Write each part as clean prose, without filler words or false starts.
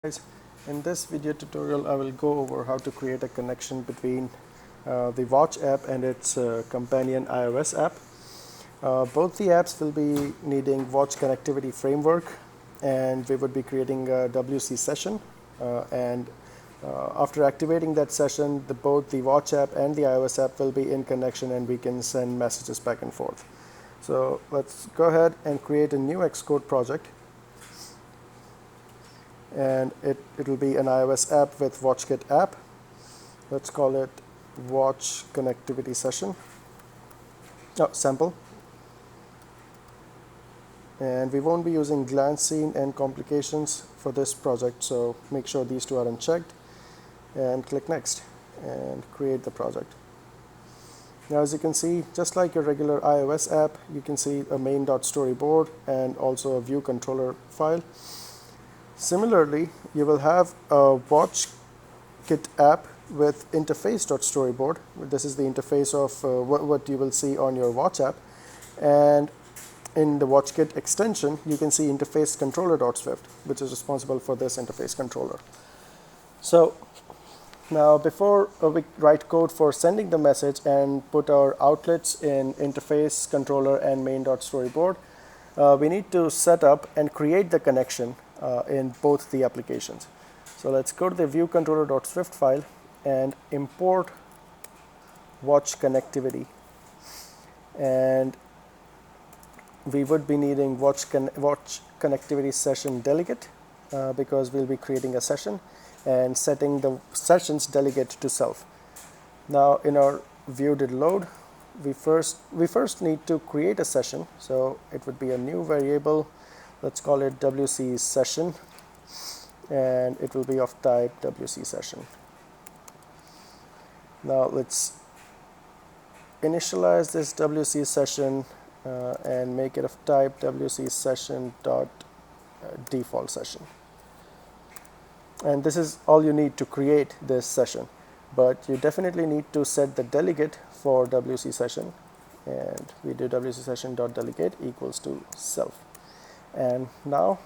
Guys, in this video tutorial I will go over how to create a connection between the Watch app and its companion iOS app. Both the apps will be needing Watch connectivity framework, and we would be creating a WC session, and after activating that session, both the Watch app and the iOS app will be in connection and we can send messages back and forth. So let's go ahead and create a new xcode project, and it will be an iOS app with WatchKit app. Let's call it Watch Connectivity Session. Sample. And we won't be using glance scene and complications for this project, so make sure these two are unchecked and click next and create the project. Now, as you can see, just like your regular iOS app, you can see a main.storyboard and also a view controller file. Similarly, you will have a WatchKit app with interface.storyboard. This is the interface of what you will see on your Watch app. And in the WatchKit extension, you can see interface controller.swift, which is responsible for this interface controller. So now, before we write code for sending the message and put our outlets in interface controller and main.storyboard, we need to set up and create the connection in both the applications. So let's go to the view controller.swift file and import watch connectivity. And we would be needing watch connectivity session delegate because we'll be creating a session and setting the sessions delegate to self. Now, in our view did load, we first need to create a session. So it would be a new variable. Let's call it WC session, and it will be of type WC session. Now let's initialize this WC session and make it of type WC session dot default session. And this is all you need to create this session, but you definitely need to set the delegate for WC session, and we do WC session dot delegate equals to self. And now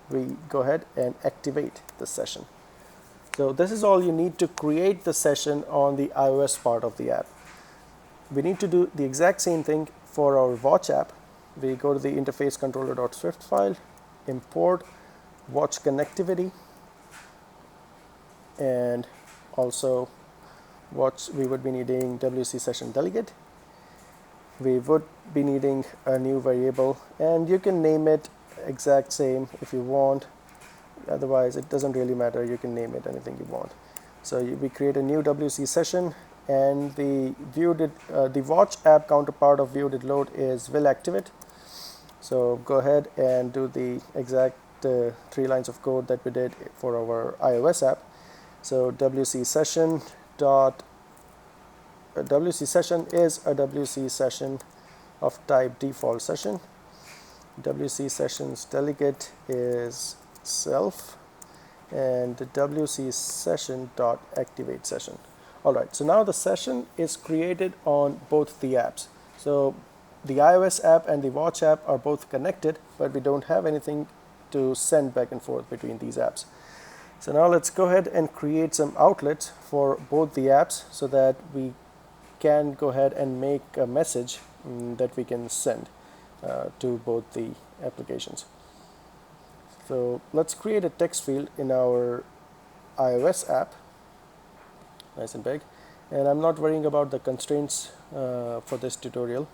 we go ahead and activate the session. So this is all you need to create the session on the iOS part of the app. We need to do the exact same thing for our Watch app. We go to the interface controller.swift file, import watch connectivity, and also we would be needing WC session delegate. We would be needing a new variable, and you can name it exact same if you want. Otherwise, it doesn't really matter. You can name it anything you want. So we create a new WC session, and the Watch app counterpart of view did load is will activate. So go ahead and do the exact 3 lines of code that we did for our iOS app. So WC session is a WC session of type default session. WC sessions delegate is self, and the WC session dot activate session. All right, so now the session is created on both the apps. So the iOS app and the Watch app are both connected, but we don't have anything to send back and forth between these apps. So now let's go ahead and create some outlets for both the apps so that we can go ahead and make a message that we can send to both the applications. So let's create a text field in our iOS app, nice and big, and I'm not worrying about the constraints for this tutorial.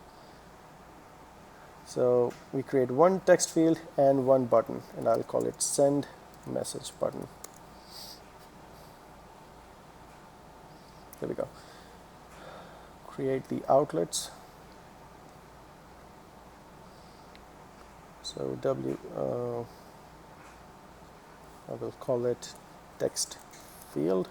So we create one text field and one button, and I'll call it send message button. There we go. Create the outlets. So I will call it text field,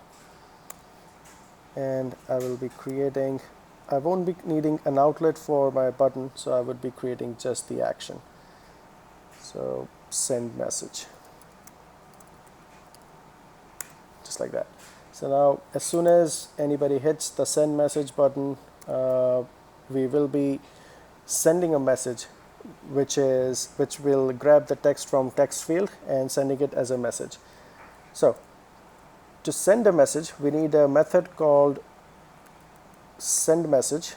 and I will be creating, I won't be needing an outlet for my button, so I would be creating just the action. So send message, just like that. So now as soon as anybody hits the send message button, we will be sending a message which will grab the text from text field and sending it as a message. So to send a message, we need a method called send message.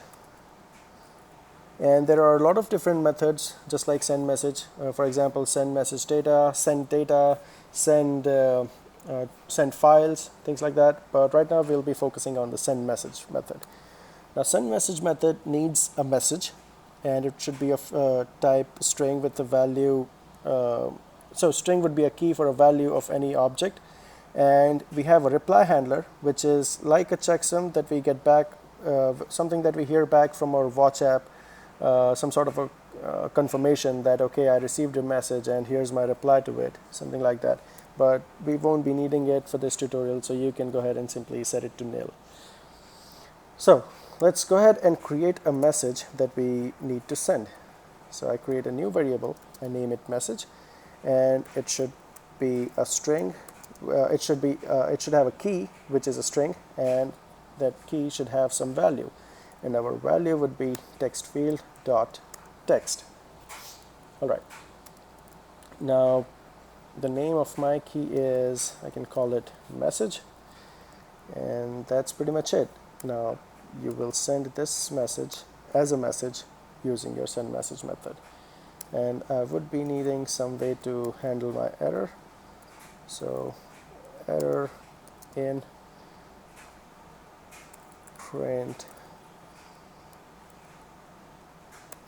And there are a lot of different methods, just like send message. For example, send message data, send send files, things like that. But right now we'll be focusing on the send message method. Now, send message method needs a message, and it should be of type string with the value. So string would be a key for a value of any object. And we have a reply handler, which is like a checksum that we get back, something that we hear back from our watch app. Some sort of a confirmation that, okay, I received a message and here's my reply to it, something like that. But we won't be needing it for this tutorial, so you can go ahead and simply set it to nil. So let's go ahead and create a message that we need to send. So I create a new variable, I name it message, and it should be a string. It should have a key, which is a string, and that key should have some value. And our value would be text field dot text. All right. Now, the name of my key is, I can call it message, and that's pretty much it. Now, you will send this message as a message using your send message method. And I would be needing some way to handle my error. So, error in print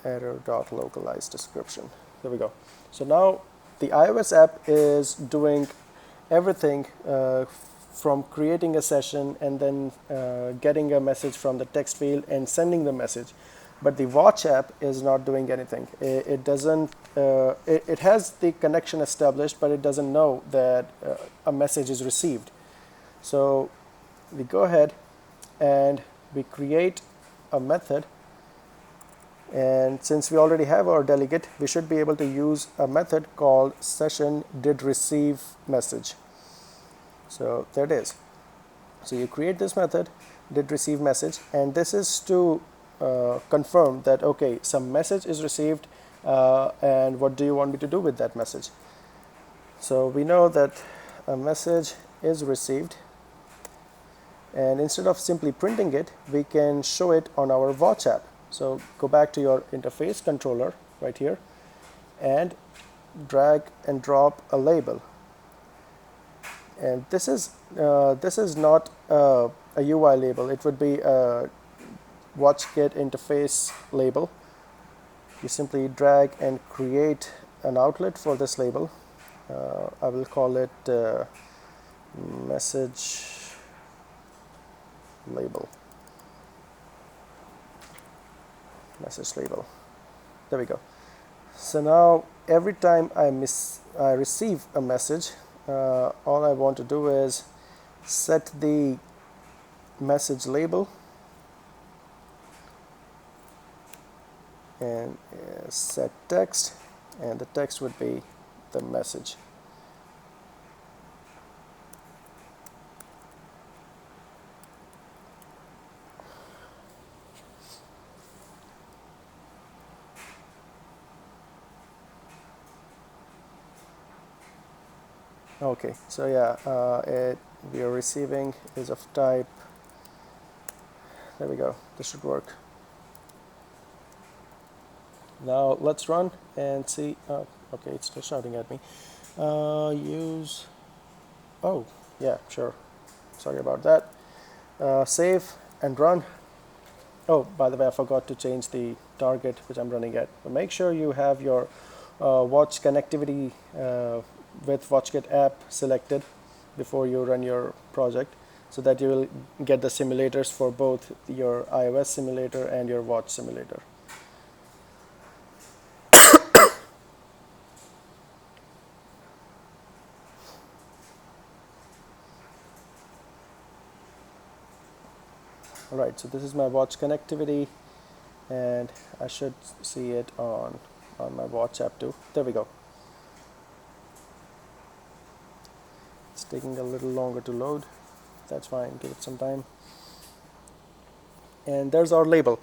error.localize description. There we go. So now the iOS app is doing everything from creating a session and then getting a message from the text field and sending the message. But the watch app is not doing anything. It doesn't. It has the connection established, but it doesn't know that a message is received. So we go ahead and we create a method. And since we already have our delegate, we should be able to use a method called session did receive message. So there it is. So you create this method, did receive message, and this is to confirm that, okay, some message is received, and what do you want me to do with that message? So we know that a message is received, and instead of simply printing it, we can show it on our watch app. So go back to your interface controller right here and drag and drop a label. And this is not a UI label. It would be a WatchKit interface label. You simply drag and create an outlet for this label. I will call it message label. Message label. There we go. So now every time I receive a message, all I want to do is set the message label and set text, and the text would be the message. Okay, so yeah, we are receiving is of type. There we go. This should work. Now let's run and see. Okay, it's still shouting at me. Use. Oh, yeah, sure. Sorry about that. Save and run. Oh, by the way, I forgot to change the target which I'm running at. So make sure you have your watch connectivity with WatchKit app selected before you run your project, so that you will get the simulators for both your iOS simulator and your watch simulator. Alright, so this is my watch connectivity, and I should see it on my watch app too. There we go. It's taking a little longer to load. That's fine, give it some time. And there's our label.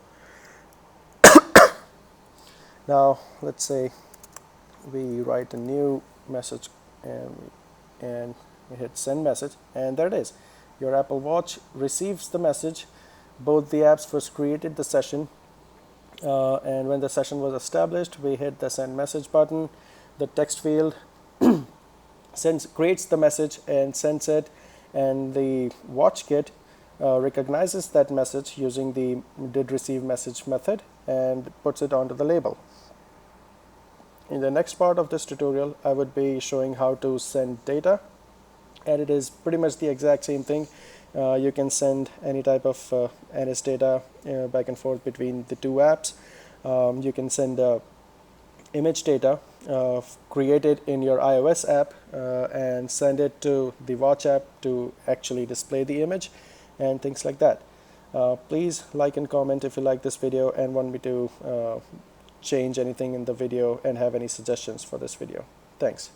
Now let's say we write a new message and You hit send message, and there it is. Your Apple Watch receives the message. Both the apps first created the session, and when the session was established, we hit the send message button. The text field creates the message and sends it, and the watch kit recognizes that message using the did receive message method and puts it onto the label. In the next part of this tutorial, I would be showing how to send data, and it is pretty much the exact same thing. You can send any type of NS data back and forth between the two apps. You can send image data created in your iOS app and send it to the watch app to actually display the image and things like that. Please like and comment if you like this video and want me to change anything in the video and have any suggestions for this video. Thanks.